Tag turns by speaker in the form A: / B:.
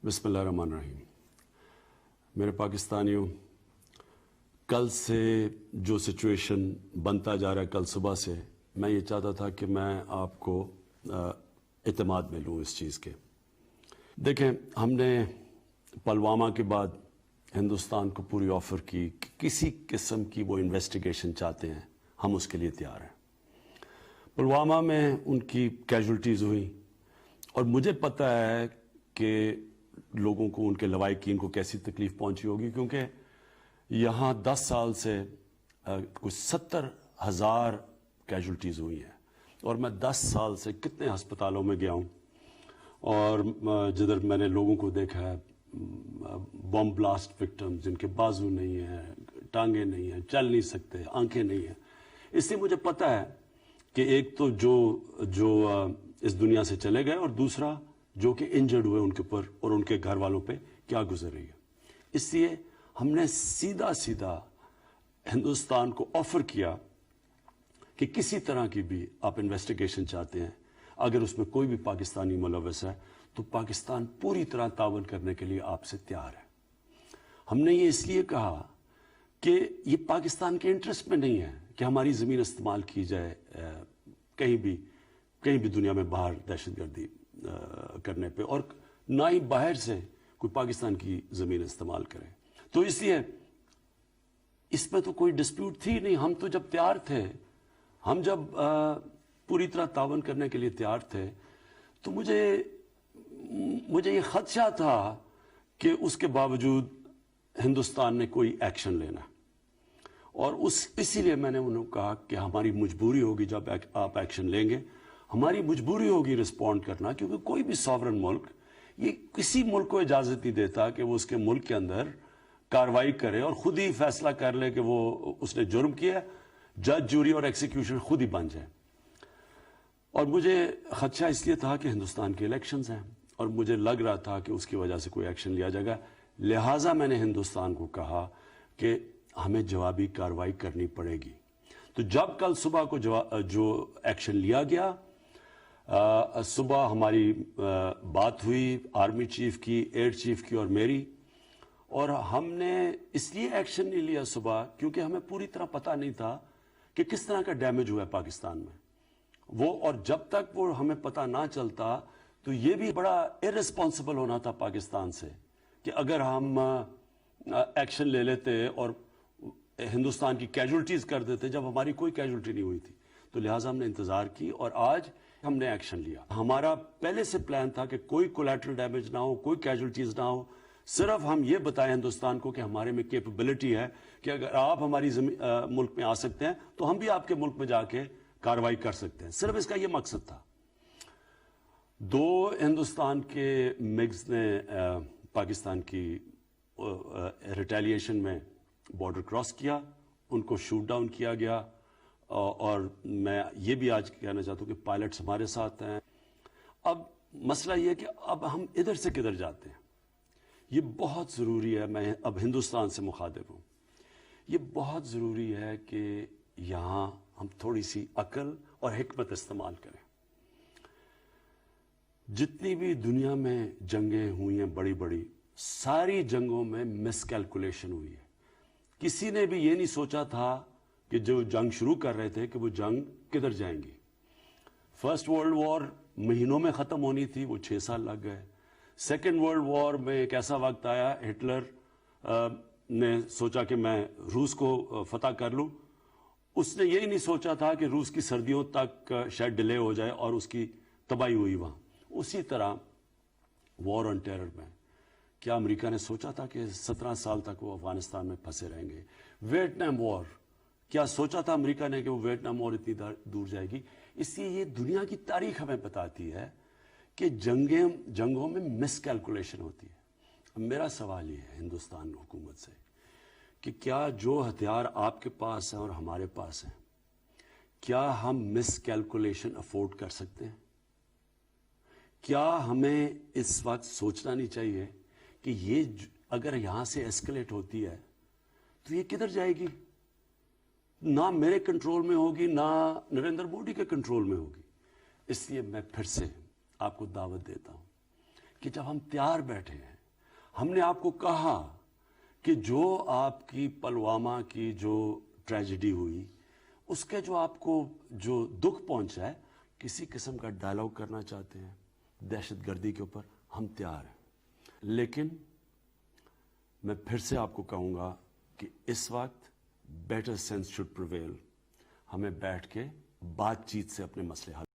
A: बिस्मिल्लाहिर्रहमानिर्रहीम। मेरे पाकिस्तानियों, कल से जो सिचुएशन बनता जा रहा है, कल सुबह से मैं ये चाहता था कि मैं आपको इत्मीनान में लूँ इस चीज़ के। देखें, हमने पुलवामा के बाद हिंदुस्तान को पूरी ऑफ़र की कि किसी किस्म की वो इन्वेस्टिगेशन चाहते हैं, हम उसके लिए तैयार हैं। पुलवामा में उनकी कैजुअल्टीज़ हुई और मुझे पता है कि लोगों को, उनके लवाहिकीन को कैसी तकलीफ पहुंची होगी, क्योंकि यहाँ 10 साल से कुछ 70,000 कैजुअल्टीज़ हुई हैं और मैं 10 साल से कितने अस्पतालों में गया हूँ और जिधर मैंने लोगों को देखा है, बम ब्लास्ट विक्टिम जिनके बाजू नहीं हैं, टांगे नहीं हैं, चल नहीं सकते, आंखें नहीं हैं। इसलिए मुझे पता है कि एक तो जो इस दुनिया से चले गए और दूसरा जो कि इंजर्ड हुए उनके ऊपर और उनके घर वालों पे क्या गुजर रही है। इसलिए हमने सीधा हिंदुस्तान को ऑफर किया कि किसी तरह की भी आप इन्वेस्टिगेशन चाहते हैं, अगर उसमें कोई भी पाकिस्तानी मुलव्वस है तो पाकिस्तान पूरी तरह तावन करने के लिए आपसे तैयार है। हमने ये इसलिए कहा कि ये पाकिस्तान के इंटरेस्ट में नहीं है कि हमारी ज़मीन इस्तेमाल की जाए कहीं भी दुनिया में बाहर दहशतगर्दी करने पे, और ना ही बाहर से कोई पाकिस्तान की ज़मीन इस्तेमाल करे। तो इसलिए इसमें तो कोई डिस्प्यूट थी नहीं। हम तो जब तैयार थे, हम जब पूरी तरह तावन करने के लिए तैयार थे, तो मुझे ये खदशा था कि उसके बावजूद हिंदुस्तान ने कोई एक्शन लेना, और इसीलिए मैंने उन्हें कहा कि हमारी मजबूरी होगी जब आप एक्शन लेंगे, हमारी मजबूरी होगी रिस्पॉन्ड करना, क्योंकि कोई भी सॉवरन मुल्क ये किसी मुल्क को इजाज़त नहीं देता कि वो उसके मुल्क के अंदर कार्रवाई करे और खुद ही फैसला कर ले कि वो उसने जुर्म किया, जज, जूरी और एग्जीक्यूशन खुद ही बन जाए। और मुझे खदशा इसलिए था कि हिंदुस्तान के इलेक्शंस हैं और मुझे लग रहा था कि उसकी वजह से कोई एक्शन लिया जाएगा। लिहाजा मैंने हिंदुस्तान को कहा कि हमें जवाबी कार्रवाई करनी पड़ेगी। तो जब कल सुबह को जो एक्शन लिया गया, सुबह हमारी बात हुई आर्मी चीफ की, एयर चीफ की और मेरी, और हमने इसलिए एक्शन नहीं लिया सुबह क्योंकि हमें पूरी तरह पता नहीं था कि किस तरह का डैमेज हुआ है पाकिस्तान में वो, और जब तक वो हमें पता ना चलता तो ये भी बड़ा इररिस्पॉन्सिबल होना था पाकिस्तान से कि अगर हम एक्शन ले लेते और हिंदुस्तान की कैजुअल्टीज कर देते जब हमारी कोई कैजुअल्टी नहीं हुई थी। तो लिहाजा हमने इंतजार की और आज हमने एक्शन लिया। हमारा पहले से प्लान था कि कोई कोलैटरल डैमेज ना हो, कोई कैजुअल्टीज ना हो, सिर्फ हम ये बताएं हिंदुस्तान को कि हमारे में कैपेबिलिटी है कि अगर आप हमारी मुल्क में आ सकते हैं तो हम भी आपके मुल्क में जाके कार्रवाई कर सकते हैं। सिर्फ इसका ये मकसद था। 2 हिंदुस्तान के मिग्स ने पाकिस्तान की रिटेलिएशन में बॉर्डर क्रॉस किया, उनको शूट डाउन किया गया, और मैं ये भी आज कहना चाहता हूँ कि पायलट्स हमारे साथ हैं। अब मसला ये है कि अब हम इधर से किधर जाते हैं, ये बहुत ज़रूरी है। मैं अब हिंदुस्तान से मुखातिब हूँ। ये बहुत ज़रूरी है कि यहाँ हम थोड़ी सी अक्ल और हिकमत इस्तेमाल करें। जितनी भी दुनिया में जंगें हुई हैं बड़ी बड़ी, सारी जंगों में मिसकैलकुलेशन हुई है। किसी ने भी ये नहीं सोचा था कि जो जंग शुरू कर रहे थे कि वो जंग किधर जाएंगी। फर्स्ट वर्ल्ड वॉर महीनों में ख़त्म होनी थी, वो 6 साल लग गए। सेकेंड वर्ल्ड वॉर में एक ऐसा वक्त आया, हिटलर ने सोचा कि मैं रूस को फतह कर लूँ। उसने यही नहीं सोचा था कि रूस की सर्दियों तक शायद डिले हो जाए और उसकी तबाही हुई वहाँ। उसी तरह वॉर ऑन टेरर में क्या अमेरिका ने सोचा था कि 17 साल तक वो अफगानिस्तान में फंसे रहेंगे। वियतनाम वॉर, क्या सोचा था अमेरिका ने कि वो वियतनाम वॉर इतनी दूर जाएगी। इसलिए ये दुनिया की तारीख हमें बताती है कि जंगों में मिसकैलकुलेशन होती है। अब मेरा सवाल ये है हिंदुस्तान हुकूमत से कि क्या जो हथियार आपके पास हैं और हमारे पास हैं, क्या हम मिसकैलकुलेशन अफोर्ड कर सकते हैं? क्या हमें इस वक्त सोचना नहीं चाहिए कि ये अगर यहां से एस्केलेट होती है तो ये किधर जाएगी? ना मेरे कंट्रोल में होगी, ना नरेंद्र मोदी के कंट्रोल में होगी। इसलिए मैं फिर से आपको दावत देता हूं कि जब हम तैयार बैठे हैं ہم نے آپ کو کہا کہ جو آپ کی پلوامہ کی جو ٹریجڈی ہوئی اس کے جو آپ کو جو دکھ پہنچا ہے کسی قسم کا ڈائلاگ کرنا چاہتے ہیں دہشت گردی کے اوپر ہم تیار ہیں لیکن میں پھر سے آپ کو کہوں گا کہ اس وقت بیٹر سینس شوڈ پریویل ہمیں بیٹھ کے بات چیت سے اپنے مسئلے حل